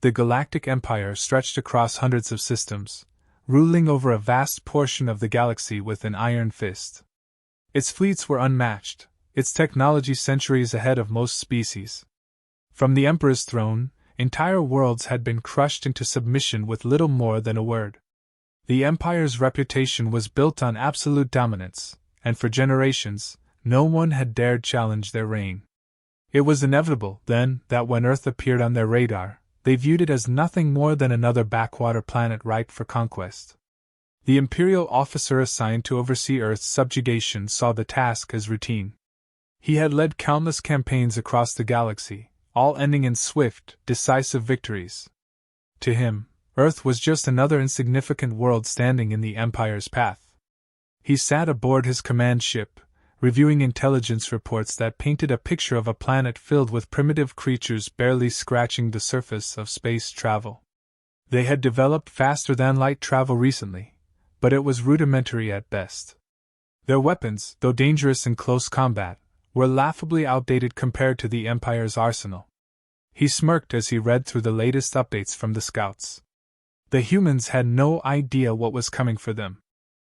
The Galactic Empire stretched across hundreds of systems, ruling over a vast portion of the galaxy with an iron fist. Its fleets were unmatched, its technology centuries ahead of most species. From the Emperor's throne, entire worlds had been crushed into submission with little more than a word. The Empire's reputation was built on absolute dominance, and for generations, no one had dared challenge their reign. It was inevitable, then, that when Earth appeared on their radar, they viewed it as nothing more than another backwater planet ripe for conquest. The Imperial officer assigned to oversee Earth's subjugation saw the task as routine. He had led countless campaigns across the galaxy, all ending in swift, decisive victories. To him, Earth was just another insignificant world standing in the Empire's path. He sat aboard his command ship, reviewing intelligence reports that painted a picture of a planet filled with primitive creatures barely scratching the surface of space travel. They had developed faster-than-light travel recently, but it was rudimentary at best. Their weapons, though dangerous in close combat, were laughably outdated compared to the Empire's arsenal. He smirked as he read through the latest updates from the scouts. The humans had no idea what was coming for them.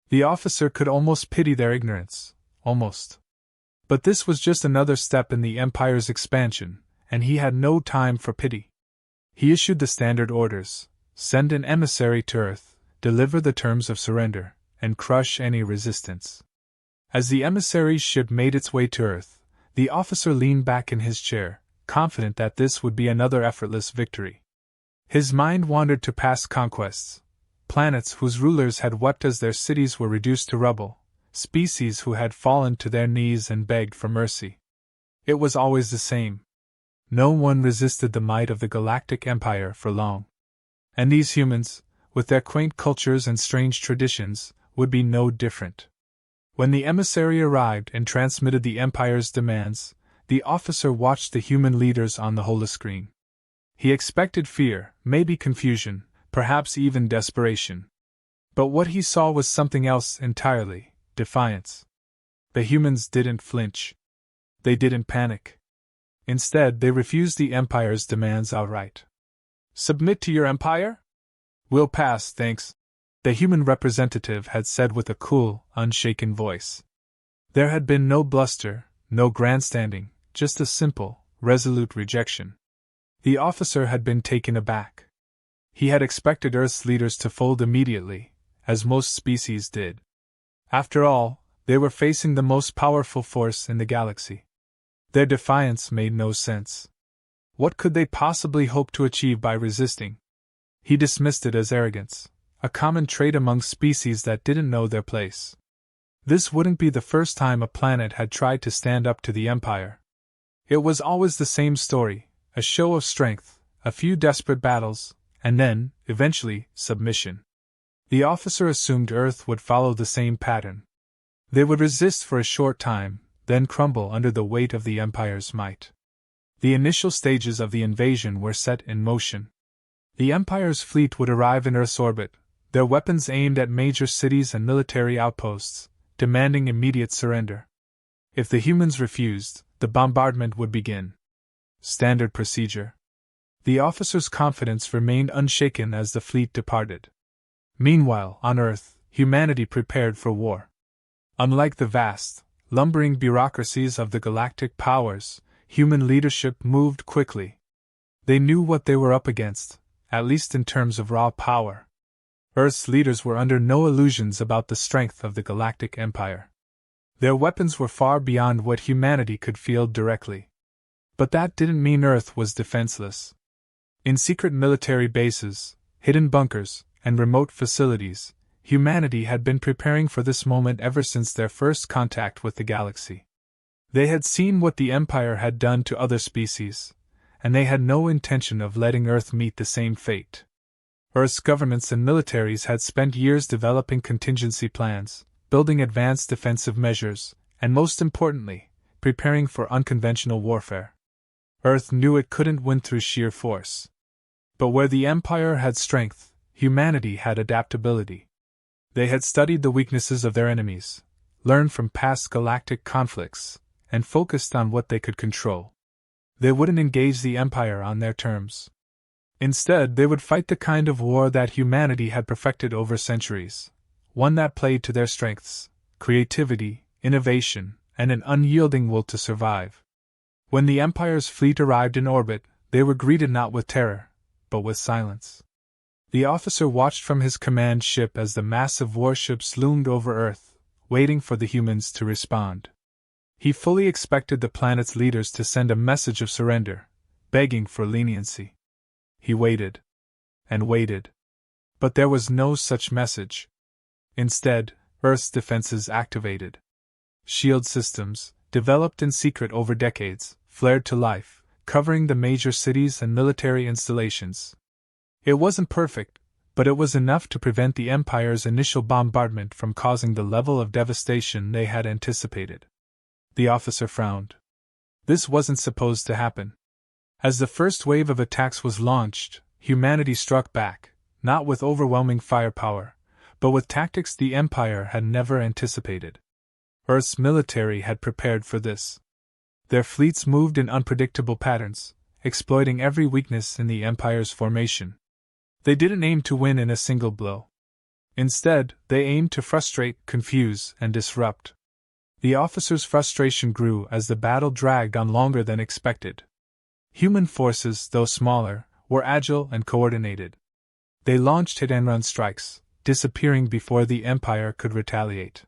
The officer could almost pity their ignorance. Almost. But this was just another step in the Empire's expansion, and he had no time for pity. He issued the standard orders: send an emissary to Earth, deliver the terms of surrender, and crush any resistance. As the emissary's ship made its way to Earth, the officer leaned back in his chair, confident that this would be another effortless victory. His mind wandered to past conquests, planets whose rulers had wept as their cities were reduced to rubble, species who had fallen to their knees and begged for mercy. It was always the same. No one resisted the might of the Galactic Empire for long. And these humans, with their quaint cultures and strange traditions, would be no different. When the emissary arrived and transmitted the Empire's demands, the officer watched the human leaders on the holoscreen. He expected fear, maybe confusion, perhaps even desperation. But what he saw was something else entirely: defiance. The humans didn't flinch. They didn't panic. Instead, they refused the Empire's demands outright. Submit to your Empire? We'll pass, thanks, the human representative had said with a cool, unshaken voice. There had been no bluster, no grandstanding, just a simple, resolute rejection. The officer had been taken aback. He had expected Earth's leaders to fold immediately, as most species did. After all, they were facing the most powerful force in the galaxy. Their defiance made no sense. What could they possibly hope to achieve by resisting? He dismissed it as arrogance, a common trait among species that didn't know their place. This wouldn't be the first time a planet had tried to stand up to the Empire. It was always the same story: a show of strength, a few desperate battles, and then, eventually, submission. The officer assumed Earth would follow the same pattern. They would resist for a short time, then crumble under the weight of the Empire's might. The initial stages of the invasion were set in motion. The Empire's fleet would arrive in Earth's orbit, their weapons aimed at major cities and military outposts, demanding immediate surrender. If the humans refused, the bombardment would begin. Standard procedure. The officer's confidence remained unshaken as the fleet departed. Meanwhile, on Earth, humanity prepared for war. Unlike the vast, lumbering bureaucracies of the galactic powers, human leadership moved quickly. They knew what they were up against, at least in terms of raw power. Earth's leaders were under no illusions about the strength of the Galactic Empire. Their weapons were far beyond what humanity could field directly. But that didn't mean Earth was defenseless. In secret military bases, hidden bunkers, and remote facilities, humanity had been preparing for this moment ever since their first contact with the galaxy. They had seen what the Empire had done to other species, and they had no intention of letting Earth meet the same fate. Earth's governments and militaries had spent years developing contingency plans, building advanced defensive measures, and most importantly, preparing for unconventional warfare. Earth knew it couldn't win through sheer force. But where the Empire had strength, humanity had adaptability. They had studied the weaknesses of their enemies, learned from past galactic conflicts, and focused on what they could control. They wouldn't engage the Empire on their terms. Instead, they would fight the kind of war that humanity had perfected over centuries, one that played to their strengths: creativity, innovation, and an unyielding will to survive. When the Empire's fleet arrived in orbit, they were greeted not with terror, but with silence. The officer watched from his command ship as the massive warships loomed over Earth, waiting for the humans to respond. He fully expected the planet's leaders to send a message of surrender, begging for leniency. He waited. And waited. But there was no such message. Instead, Earth's defenses activated. Shield systems, developed in secret over decades, flared to life, covering the major cities and military installations. It wasn't perfect, but it was enough to prevent the Empire's initial bombardment from causing the level of devastation they had anticipated. The officer frowned. This wasn't supposed to happen. As the first wave of attacks was launched, humanity struck back, not with overwhelming firepower, but with tactics the Empire had never anticipated. Earth's military had prepared for this. Their fleets moved in unpredictable patterns, exploiting every weakness in the Empire's formation. They didn't aim to win in a single blow. Instead, they aimed to frustrate, confuse, and disrupt. The officer's frustration grew as the battle dragged on longer than expected. Human forces, though smaller, were agile and coordinated. They launched hit-and-run strikes, disappearing before the Empire could retaliate.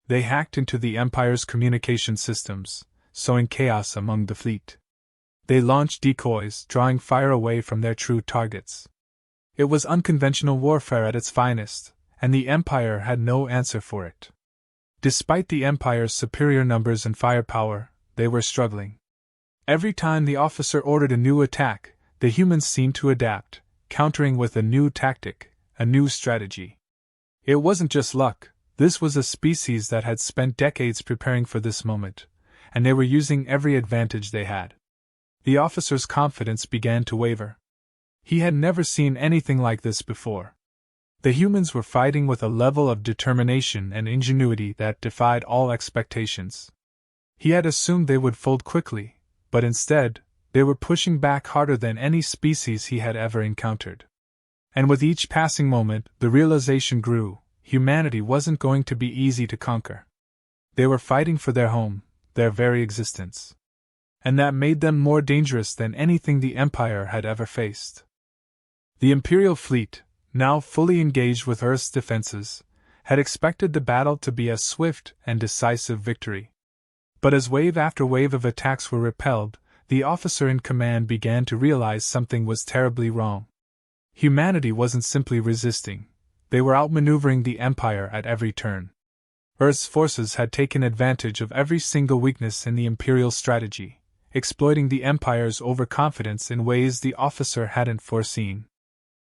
They hacked into the Empire's communication systems, sowing chaos among the fleet. They launched decoys, drawing fire away from their true targets. It was unconventional warfare at its finest, and the Empire had no answer for it. Despite the Empire's superior numbers and firepower, they were struggling. Every time the officer ordered a new attack, the humans seemed to adapt, countering with a new tactic, a new strategy. It wasn't just luck, this was a species that had spent decades preparing for this moment, and they were using every advantage they had. The officer's confidence began to waver. He had never seen anything like this before. The humans were fighting with a level of determination and ingenuity that defied all expectations. He had assumed they would fold quickly, but instead, they were pushing back harder than any species he had ever encountered. And with each passing moment, the realization grew: humanity wasn't going to be easy to conquer. They were fighting for their home, their very existence. And that made them more dangerous than anything the Empire had ever faced. The Imperial fleet, now fully engaged with Earth's defenses, had expected the battle to be a swift and decisive victory. But as wave after wave of attacks were repelled, the officer in command began to realize something was terribly wrong. Humanity wasn't simply resisting, they were outmaneuvering the Empire at every turn. Earth's forces had taken advantage of every single weakness in the Imperial strategy, exploiting the Empire's overconfidence in ways the officer hadn't foreseen.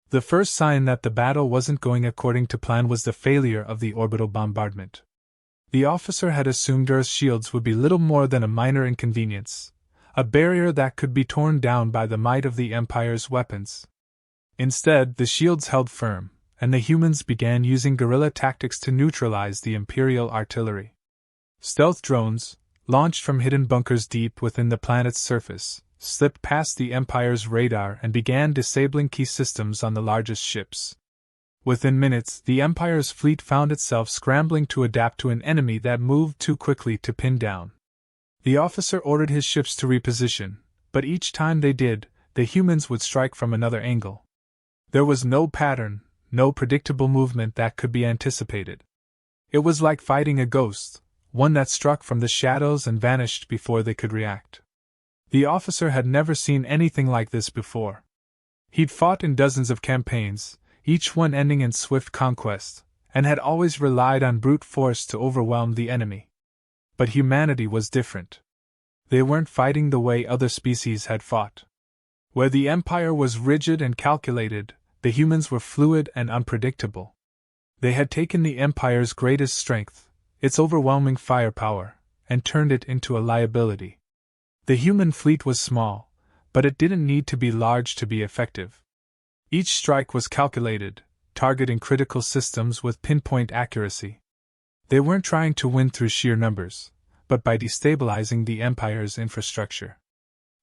The first sign that the battle wasn't going according to plan was the failure of the orbital bombardment. The officer had assumed Earth's shields would be little more than a minor inconvenience, a barrier that could be torn down by the might of the Empire's weapons. Instead, the shields held firm, and the humans began using guerrilla tactics to neutralize the Imperial artillery. Stealth drones, launched from hidden bunkers deep within the planet's surface, slipped past the Empire's radar and began disabling key systems on the largest ships. Within minutes, the Empire's fleet found itself scrambling to adapt to an enemy that moved too quickly to pin down. The officer ordered his ships to reposition, but each time they did, the humans would strike from another angle. There was no pattern, no predictable movement that could be anticipated. It was like fighting a ghost, one that struck from the shadows and vanished before they could react. The officer had never seen anything like this before. He'd fought in dozens of campaigns, each one ending in swift conquest, and had always relied on brute force to overwhelm the enemy. But humanity was different. They weren't fighting the way other species had fought. Where the Empire was rigid and calculated, the humans were fluid and unpredictable. They had taken the Empire's greatest strength, its overwhelming firepower, and turned it into a liability. The human fleet was small, but it didn't need to be large to be effective. Each strike was calculated, targeting critical systems with pinpoint accuracy. They weren't trying to win through sheer numbers, but by destabilizing the Empire's infrastructure.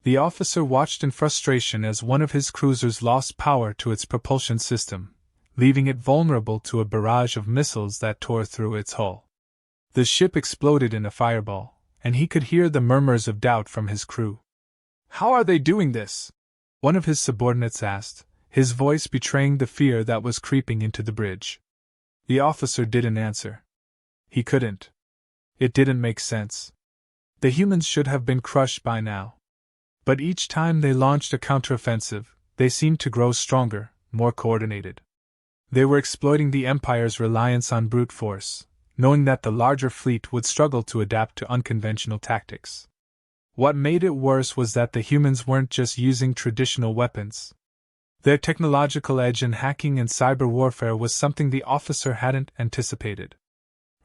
The officer watched in frustration as one of his cruisers lost power to its propulsion system, leaving it vulnerable to a barrage of missiles that tore through its hull. The ship exploded in a fireball, and he could hear the murmurs of doubt from his crew. "How are they doing this?" one of his subordinates asked, his voice betraying the fear that was creeping into the bridge. The officer didn't answer. He couldn't. It didn't make sense. The humans should have been crushed by now. But each time they launched a counteroffensive, they seemed to grow stronger, more coordinated. They were exploiting the Empire's reliance on brute force, knowing that the larger fleet would struggle to adapt to unconventional tactics. What made it worse was that the humans weren't just using traditional weapons. Their technological edge in hacking and cyber warfare was something the officer hadn't anticipated.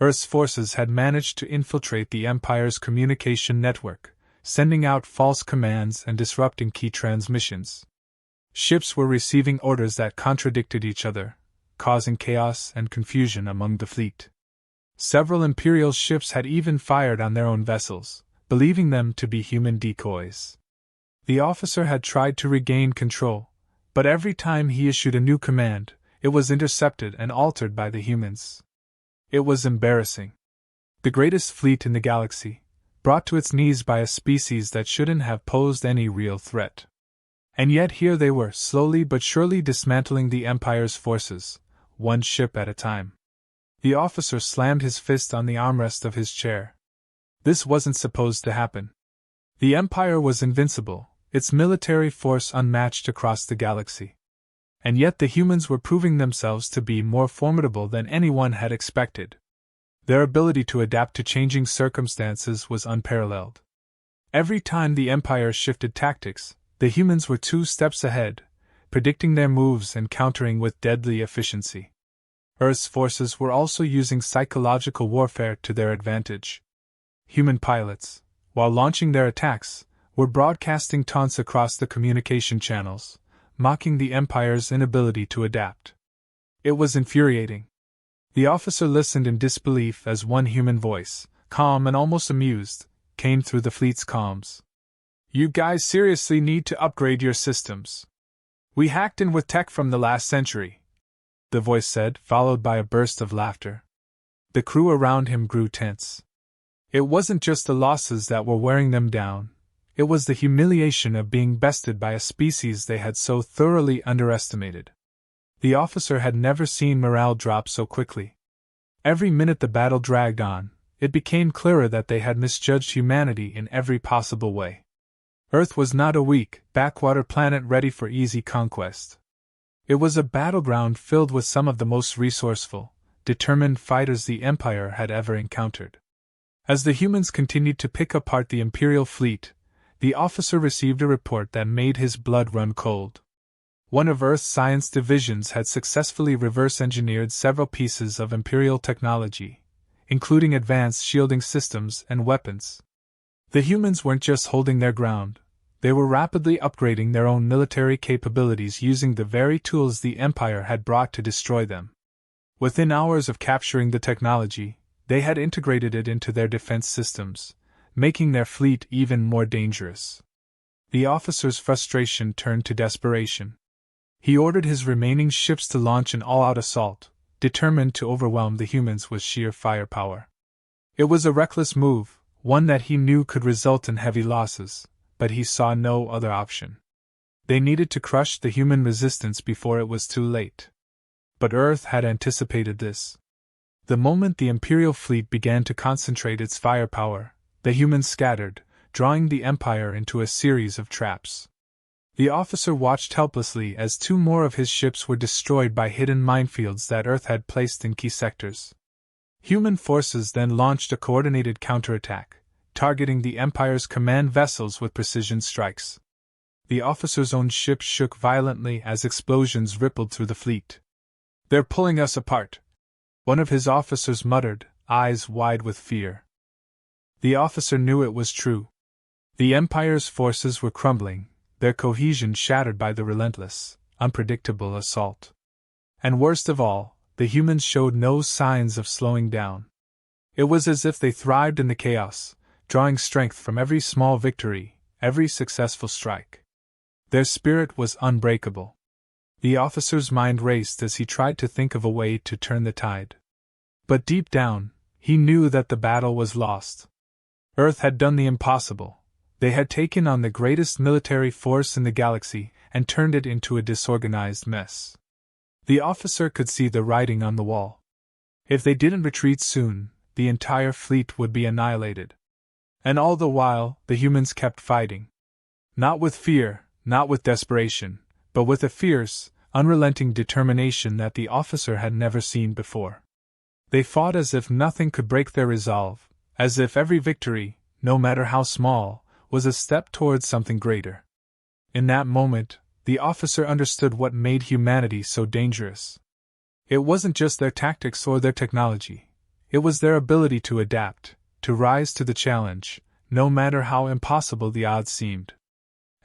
Earth's forces had managed to infiltrate the Empire's communication network, sending out false commands and disrupting key transmissions. Ships were receiving orders that contradicted each other, causing chaos and confusion among the fleet. Several Imperial ships had even fired on their own vessels, believing them to be human decoys. The officer had tried to regain control, but every time he issued a new command, it was intercepted and altered by the humans. It was embarrassing. The greatest fleet in the galaxy, brought to its knees by a species that shouldn't have posed any real threat. And yet here they were, slowly but surely dismantling the Empire's forces, one ship at a time. The officer slammed his fist on the armrest of his chair. This wasn't supposed to happen. The Empire was invincible, its military force unmatched across the galaxy. And yet the humans were proving themselves to be more formidable than anyone had expected. Their ability to adapt to changing circumstances was unparalleled. Every time the Empire shifted tactics, the humans were 2 steps ahead, predicting their moves and countering with deadly efficiency. Earth's forces were also using psychological warfare to their advantage. Human pilots, while launching their attacks, were broadcasting taunts across the communication channels, mocking the Empire's inability to adapt. It was infuriating. The officer listened in disbelief as one human voice, calm and almost amused, came through the fleet's comms. "You guys seriously need to upgrade your systems. We hacked in with tech from the last century," the voice said, followed by a burst of laughter. The crew around him grew tense. It wasn't just the losses that were wearing them down, it was the humiliation of being bested by a species they had so thoroughly underestimated. The officer had never seen morale drop so quickly. Every minute the battle dragged on, it became clearer that they had misjudged humanity in every possible way. Earth was not a weak, backwater planet ready for easy conquest. It was a battleground filled with some of the most resourceful, determined fighters the Empire had ever encountered. As the humans continued to pick apart the Imperial fleet, the officer received a report that made his blood run cold. One of Earth's science divisions had successfully reverse-engineered several pieces of Imperial technology, including advanced shielding systems and weapons. The humans weren't just holding their ground, they were rapidly upgrading their own military capabilities using the very tools the Empire had brought to destroy them. Within hours of capturing the technology, they had integrated it into their defense systems, making their fleet even more dangerous. The officer's frustration turned to desperation. He ordered his remaining ships to launch an all-out assault, determined to overwhelm the humans with sheer firepower. It was a reckless move, one that he knew could result in heavy losses, but he saw no other option. They needed to crush the human resistance before it was too late. But Earth had anticipated this. The moment the Imperial fleet began to concentrate its firepower, the humans scattered, drawing the Empire into a series of traps. The officer watched helplessly as 2 more of his ships were destroyed by hidden minefields that Earth had placed in key sectors. Human forces then launched a coordinated counterattack, targeting the Empire's command vessels with precision strikes. The officer's own ship shook violently as explosions rippled through the fleet. "They're pulling us apart," one of his officers muttered, eyes wide with fear. The officer knew it was true. The Empire's forces were crumbling, their cohesion shattered by the relentless, unpredictable assault. And worst of all, the humans showed no signs of slowing down. It was as if they thrived in the chaos, drawing strength from every small victory, every successful strike. Their spirit was unbreakable. The officer's mind raced as he tried to think of a way to turn the tide. But deep down, he knew that the battle was lost. Earth had done the impossible. They had taken on the greatest military force in the galaxy and turned it into a disorganized mess. The officer could see the writing on the wall. If they didn't retreat soon, the entire fleet would be annihilated. And all the while, the humans kept fighting. Not with fear, not with desperation, but with a fierce, unrelenting determination that the officer had never seen before. They fought as if nothing could break their resolve, as if every victory, no matter how small, was a step towards something greater. In that moment, the officer understood what made humanity so dangerous. It wasn't just their tactics or their technology. It was their ability to adapt, to rise to the challenge, no matter how impossible the odds seemed.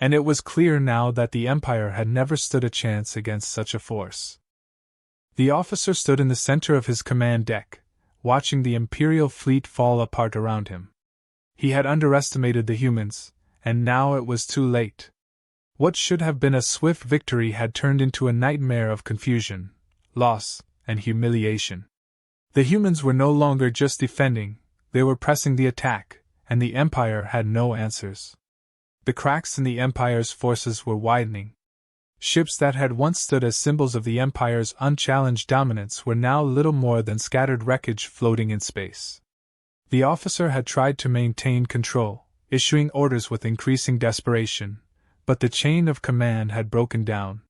And it was clear now that the Empire had never stood a chance against such a force. The officer stood in the center of his command deck, watching the Imperial fleet fall apart around him. He had underestimated the humans, and now it was too late. What should have been a swift victory had turned into a nightmare of confusion, loss, and humiliation. The humans were no longer just defending, they were pressing the attack, and the Empire had no answers. The cracks in the Empire's forces were widening. Ships that had once stood as symbols of the Empire's unchallenged dominance were now little more than scattered wreckage floating in space. The officer had tried to maintain control, issuing orders with increasing desperation, but the chain of command had broken down.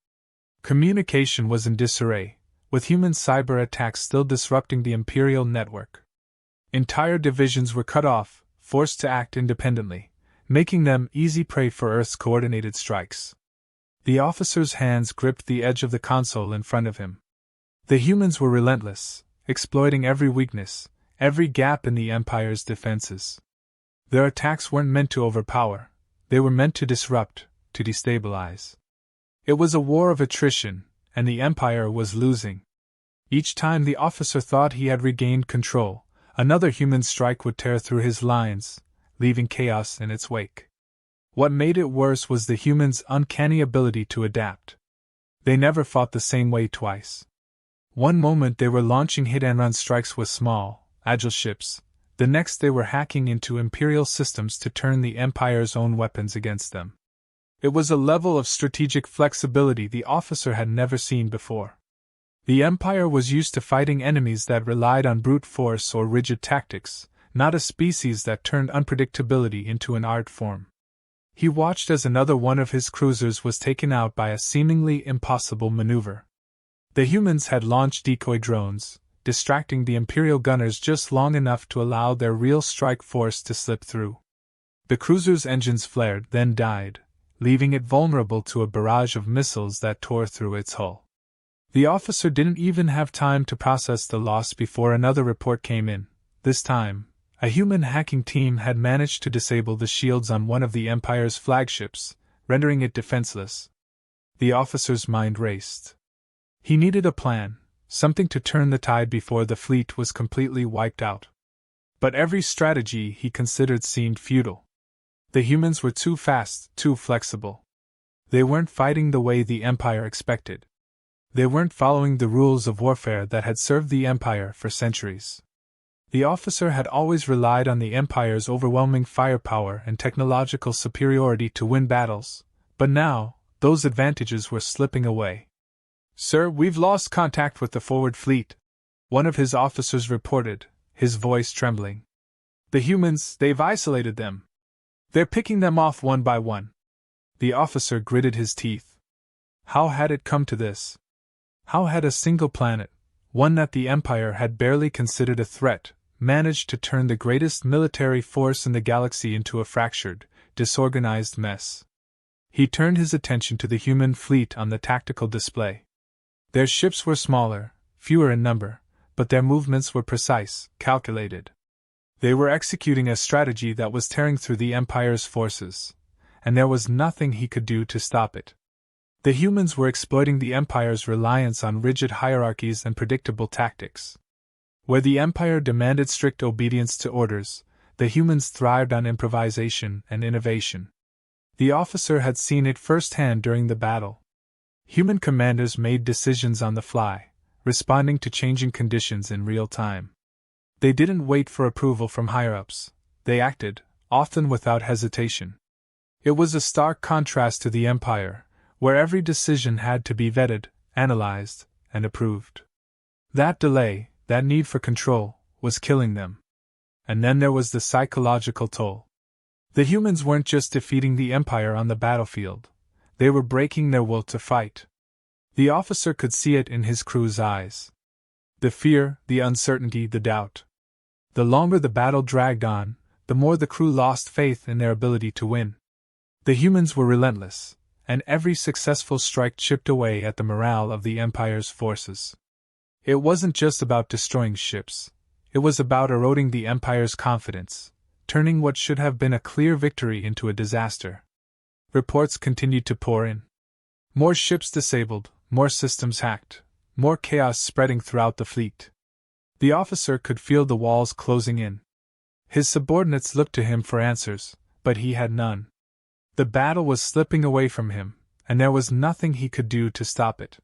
Communication was in disarray, with human cyber attacks still disrupting the Imperial network. Entire divisions were cut off, forced to act independently, making them easy prey for Earth's coordinated strikes. The officer's hands gripped the edge of the console in front of him. The humans were relentless, exploiting every weakness, every gap in the Empire's defenses. Their attacks weren't meant to overpower, they were meant to disrupt, to destabilize. It was a war of attrition, and the Empire was losing. Each time the officer thought he had regained control, another human strike would tear through his lines, leaving chaos in its wake. What made it worse was the humans' uncanny ability to adapt. They never fought the same way twice. One moment they were launching hit-and-run strikes with small, agile ships, the next they were hacking into Imperial systems to turn the Empire's own weapons against them. It was a level of strategic flexibility the officer had never seen before. The Empire was used to fighting enemies that relied on brute force or rigid tactics, not a species that turned unpredictability into an art form. He watched as another one of his cruisers was taken out by a seemingly impossible maneuver. The humans had launched decoy drones, distracting the Imperial gunners just long enough to allow their real strike force to slip through. The cruiser's engines flared, then died, leaving it vulnerable to a barrage of missiles that tore through its hull. The officer didn't even have time to process the loss before another report came in. This time, a human hacking team had managed to disable the shields on one of the Empire's flagships, rendering it defenseless. The officer's mind raced. He needed a plan, something to turn the tide before the fleet was completely wiped out. But every strategy he considered seemed futile. The humans were too fast, too flexible. They weren't fighting the way the Empire expected. They weren't following the rules of warfare that had served the Empire for centuries. The officer had always relied on the Empire's overwhelming firepower and technological superiority to win battles, but now, those advantages were slipping away. "Sir, we've lost contact with the forward fleet," one of his officers reported, his voice trembling. "The humans, they've isolated them. They're picking them off one by one." The officer gritted his teeth. How had it come to this? How had a single planet, one that the Empire had barely considered a threat, managed to turn the greatest military force in the galaxy into a fractured, disorganized mess? He turned his attention to the human fleet on the tactical display. Their ships were smaller, fewer in number, but their movements were precise, calculated. They were executing a strategy that was tearing through the Empire's forces, and there was nothing he could do to stop it. The humans were exploiting the Empire's reliance on rigid hierarchies and predictable tactics. Where the Empire demanded strict obedience to orders, the humans thrived on improvisation and innovation. The officer had seen it firsthand during the battle. Human commanders made decisions on the fly, responding to changing conditions in real time. They didn't wait for approval from higher-ups. They acted, often without hesitation. It was a stark contrast to the Empire, where every decision had to be vetted, analyzed, and approved. That delay, that need for control, was killing them. And then there was the psychological toll. The humans weren't just defeating the Empire on the battlefield, they were breaking their will to fight. The officer could see it in his crew's eyes. The fear, the uncertainty, the doubt. The longer the battle dragged on, the more the crew lost faith in their ability to win. The humans were relentless, and every successful strike chipped away at the morale of the Empire's forces. It wasn't just about destroying ships, it was about eroding the Empire's confidence, turning what should have been a clear victory into a disaster. Reports continued to pour in. More ships disabled, more systems hacked, more chaos spreading throughout the fleet. The officer could feel the walls closing in. His subordinates looked to him for answers, but he had none. The battle was slipping away from him, and there was nothing he could do to stop it.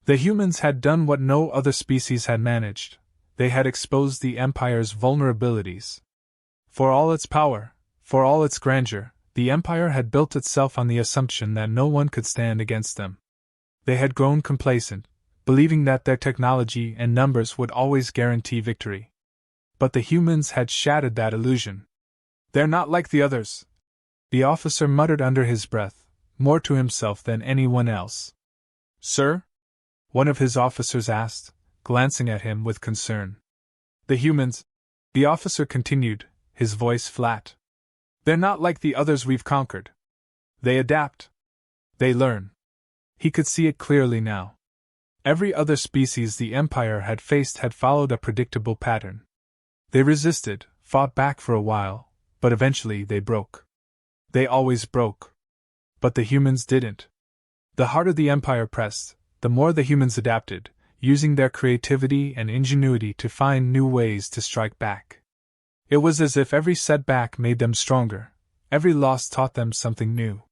The humans had done what no other species had managed. They had exposed the Empire's vulnerabilities. For all its power, for all its grandeur, the Empire had built itself on the assumption that no one could stand against them. They had grown complacent, believing that their technology and numbers would always guarantee victory. But the humans had shattered that illusion. "They're not like the others," the officer muttered under his breath, more to himself than anyone else. "Sir?" one of his officers asked, glancing at him with concern. "The humans," the officer continued, his voice flat. "They're not like the others we've conquered. They adapt. They learn." He could see it clearly now. Every other species the Empire had faced had followed a predictable pattern. They resisted, fought back for a while, but eventually they broke. They always broke. But the humans didn't. The harder the Empire pressed, the more the humans adapted, using their creativity and ingenuity to find new ways to strike back. It was as if every setback made them stronger, every loss taught them something new.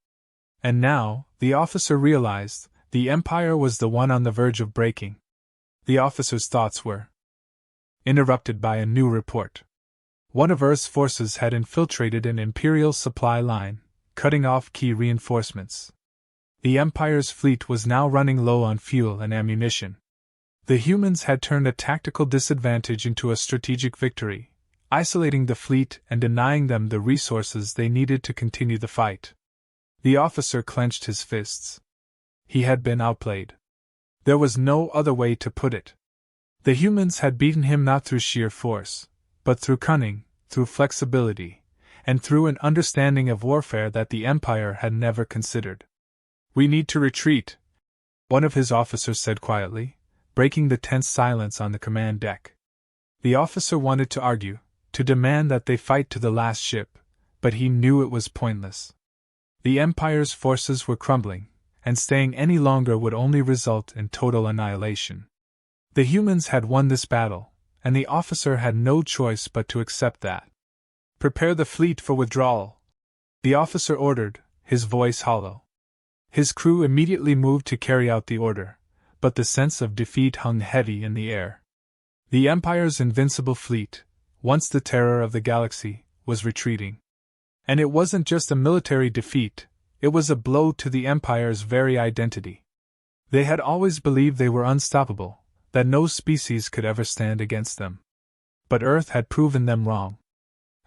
And now, the officer realized, the Empire was the one on the verge of breaking. The officer's thoughts were interrupted by a new report. One of Earth's forces had infiltrated an Imperial supply line, cutting off key reinforcements. The Empire's fleet was now running low on fuel and ammunition. The humans had turned a tactical disadvantage into a strategic victory, isolating the fleet and denying them the resources they needed to continue the fight. The officer clenched his fists. He had been outplayed. There was no other way to put it. The humans had beaten him not through sheer force, but through cunning, through flexibility, and through an understanding of warfare that the Empire had never considered. "We need to retreat," one of his officers said quietly, breaking the tense silence on the command deck. The officer wanted to argue, to demand that they fight to the last ship, but he knew it was pointless. The Empire's forces were crumbling, and staying any longer would only result in total annihilation. The humans had won this battle, and the officer had no choice but to accept that. "Prepare the fleet for withdrawal," the officer ordered, his voice hollow. His crew immediately moved to carry out the order, but the sense of defeat hung heavy in the air. The Empire's invincible fleet, once the terror of the galaxy, was retreating. And it wasn't just a military defeat, it was a blow to the Empire's very identity. They had always believed they were unstoppable, that no species could ever stand against them. But Earth had proven them wrong.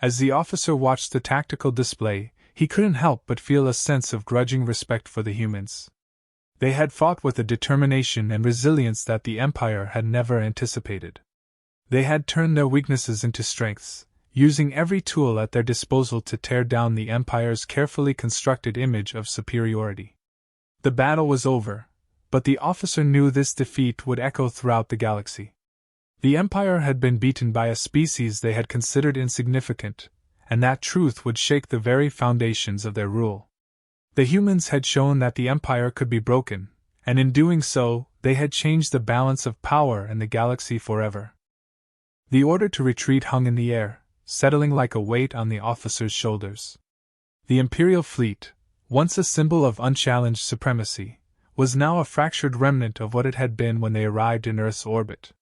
As the officer watched the tactical display, he couldn't help but feel a sense of grudging respect for the humans. They had fought with a determination and resilience that the Empire had never anticipated. They had turned their weaknesses into strengths, using every tool at their disposal to tear down the Empire's carefully constructed image of superiority. The battle was over, but the officer knew this defeat would echo throughout the galaxy. The Empire had been beaten by a species they had considered insignificant, and that truth would shake the very foundations of their rule. The humans had shown that the Empire could be broken, and in doing so, they had changed the balance of power in the galaxy forever. The order to retreat hung in the air, settling like a weight on the officer's shoulders. The Imperial fleet, once a symbol of unchallenged supremacy, was now a fractured remnant of what it had been when they arrived in Earth's orbit.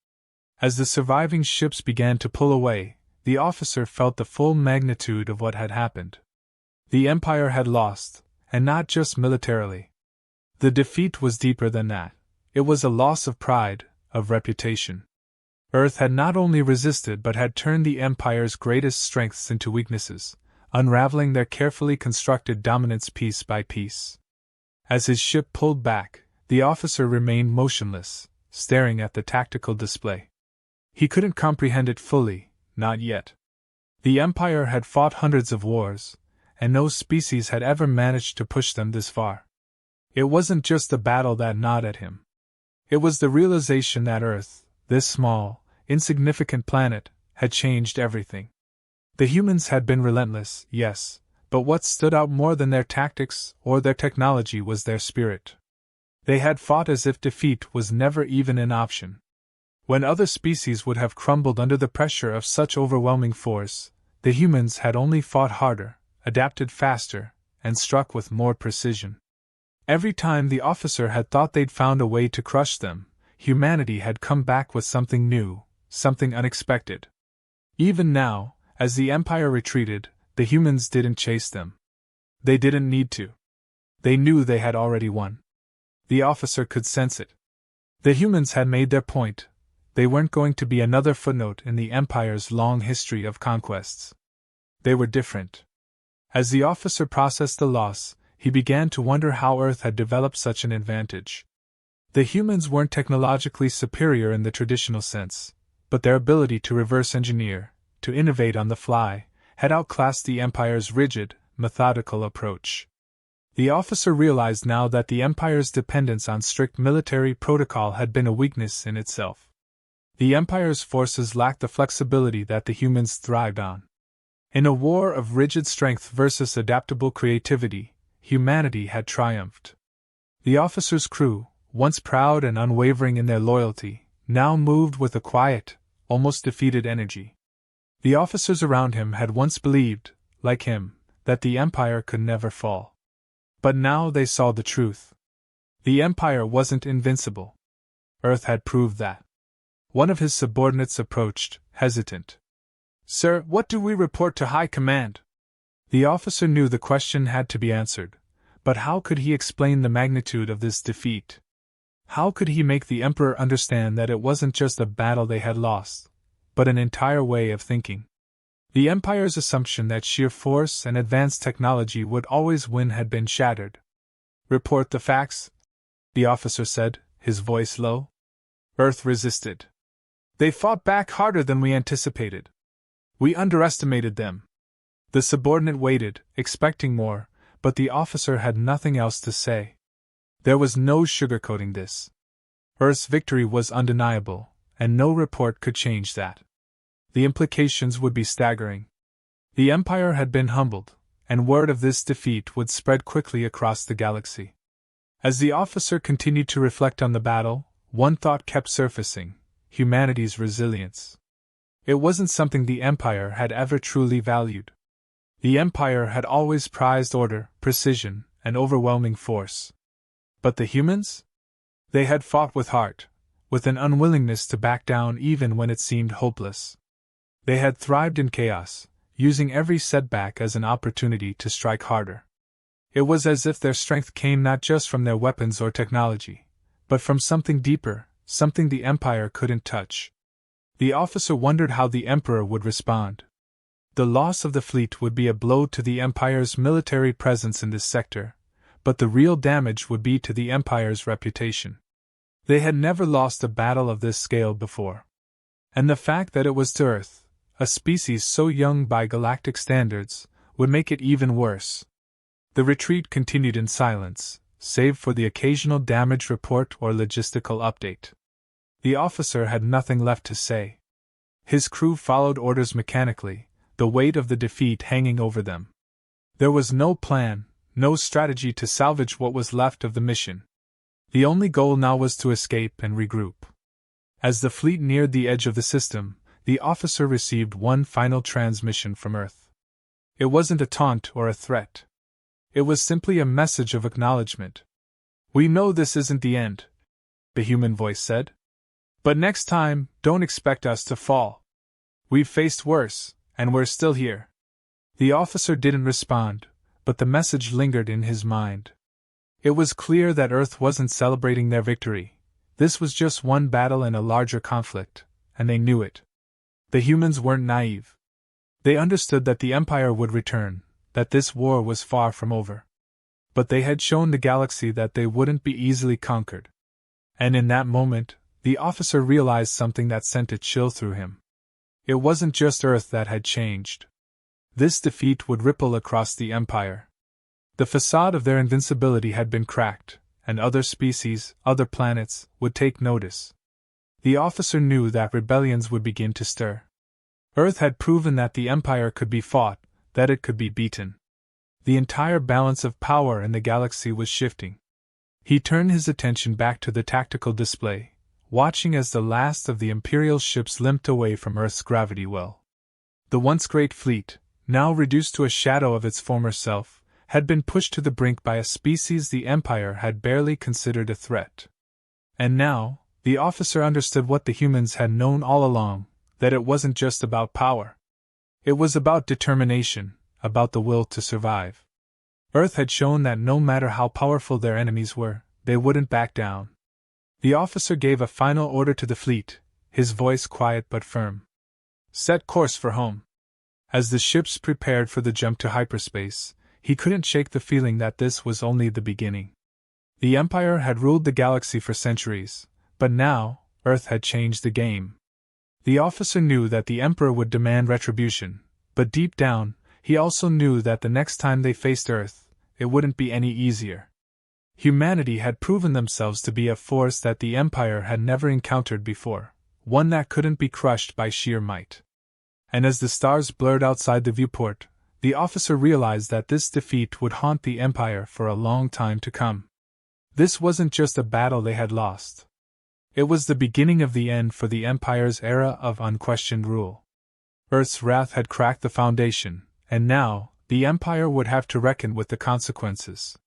As the surviving ships began to pull away, the officer felt the full magnitude of what had happened. The Empire had lost, and not just militarily. The defeat was deeper than that. It was a loss of pride, of reputation. Earth had not only resisted but had turned the Empire's greatest strengths into weaknesses, unraveling their carefully constructed dominance piece by piece. As his ship pulled back, the officer remained motionless, staring at the tactical display. He couldn't comprehend it fully, not yet. The Empire had fought hundreds of wars, and no species had ever managed to push them this far. It wasn't just the battle that gnawed at him. It was the realization that Earth, this small, insignificant planet, had changed everything. The humans had been relentless, yes, but what stood out more than their tactics or their technology was their spirit. They had fought as if defeat was never even an option. When other species would have crumbled under the pressure of such overwhelming force, the humans had only fought harder, adapted faster, and struck with more precision. Every time the officer had thought they'd found a way to crush them, humanity had come back with something new, something unexpected. Even now, as the Empire retreated, the humans didn't chase them. They didn't need to. They knew they had already won. The officer could sense it. The humans had made their point. They weren't going to be another footnote in the Empire's long history of conquests. They were different. As the officer processed the loss, he began to wonder how Earth had developed such an advantage. The humans weren't technologically superior in the traditional sense, but their ability to reverse engineer, to innovate on the fly, had outclassed the Empire's rigid, methodical approach. The officer realized now that the Empire's dependence on strict military protocol had been a weakness in itself. The Empire's forces lacked the flexibility that the humans thrived on. In a war of rigid strength versus adaptable creativity, humanity had triumphed. The officer's crew, once proud and unwavering in their loyalty, now moved with a quiet, almost defeated energy. The officers around him had once believed, like him, that the Empire could never fall. But now they saw the truth. The Empire wasn't invincible. Earth had proved that. One of his subordinates approached, hesitant. "Sir, what do we report to High Command?" The officer knew the question had to be answered, but how could he explain the magnitude of this defeat? How could he make the Emperor understand that it wasn't just a battle they had lost, but an entire way of thinking? The Empire's assumption that sheer force and advanced technology would always win had been shattered. "Report the facts," the officer said, his voice low. "Earth resisted. They fought back harder than we anticipated. We underestimated them." The subordinate waited, expecting more, but the officer had nothing else to say. There was no sugarcoating this. Earth's victory was undeniable, and no report could change that. The implications would be staggering. The Empire had been humbled, and word of this defeat would spread quickly across the galaxy. As the officer continued to reflect on the battle, one thought kept surfacing: humanity's resilience. It wasn't something the Empire had ever truly valued. The Empire had always prized order, precision, and overwhelming force. But the humans? They had fought with heart, with an unwillingness to back down even when it seemed hopeless. They had thrived in chaos, using every setback as an opportunity to strike harder. It was as if their strength came not just from their weapons or technology, but from something deeper, something the Empire couldn't touch. The officer wondered how the Emperor would respond. The loss of the fleet would be a blow to the Empire's military presence in this sector, but the real damage would be to the Empire's reputation. They had never lost a battle of this scale before. And the fact that it was to Earth, a species so young by galactic standards, would make it even worse. The retreat continued in silence, save for the occasional damage report or logistical update. The officer had nothing left to say. His crew followed orders mechanically, the weight of the defeat hanging over them. There was no plan, no strategy to salvage what was left of the mission. The only goal now was to escape and regroup. As the fleet neared the edge of the system, the officer received one final transmission from Earth. It wasn't a taunt or a threat. It was simply a message of acknowledgement. "We know this isn't the end," the human voice said. "But next time, don't expect us to fall. We've faced worse, and we're still here." The officer didn't respond, but the message lingered in his mind. It was clear that Earth wasn't celebrating their victory. This was just one battle in a larger conflict, and they knew it. The humans weren't naive. They understood that the Empire would return, that this war was far from over. But they had shown the galaxy that they wouldn't be easily conquered. And in that moment, the officer realized something that sent a chill through him. It wasn't just Earth that had changed. This defeat would ripple across the Empire. The facade of their invincibility had been cracked, and other species, other planets, would take notice. The officer knew that rebellions would begin to stir. Earth had proven that the Empire could be fought, that it could be beaten. The entire balance of power in the galaxy was shifting. He turned his attention back to the tactical display, watching as the last of the Imperial ships limped away from Earth's gravity well. The once great fleet, now reduced to a shadow of its former self, had been pushed to the brink by a species the Empire had barely considered a threat. And now, the officer understood what the humans had known all along, that it wasn't just about power. It was about determination, about the will to survive. Earth had shown that no matter how powerful their enemies were, they wouldn't back down. The officer gave a final order to the fleet, his voice quiet but firm. "Set course for home." As the ships prepared for the jump to hyperspace, he couldn't shake the feeling that this was only the beginning. The Empire had ruled the galaxy for centuries, but now, Earth had changed the game. The officer knew that the Emperor would demand retribution, but deep down, he also knew that the next time they faced Earth, it wouldn't be any easier. Humanity had proven themselves to be a force that the Empire had never encountered before, one that couldn't be crushed by sheer might. And as the stars blurred outside the viewport, the officer realized that this defeat would haunt the Empire for a long time to come. This wasn't just a battle they had lost. It was the beginning of the end for the Empire's era of unquestioned rule. Earth's wrath had cracked the foundation, and now, the Empire would have to reckon with the consequences.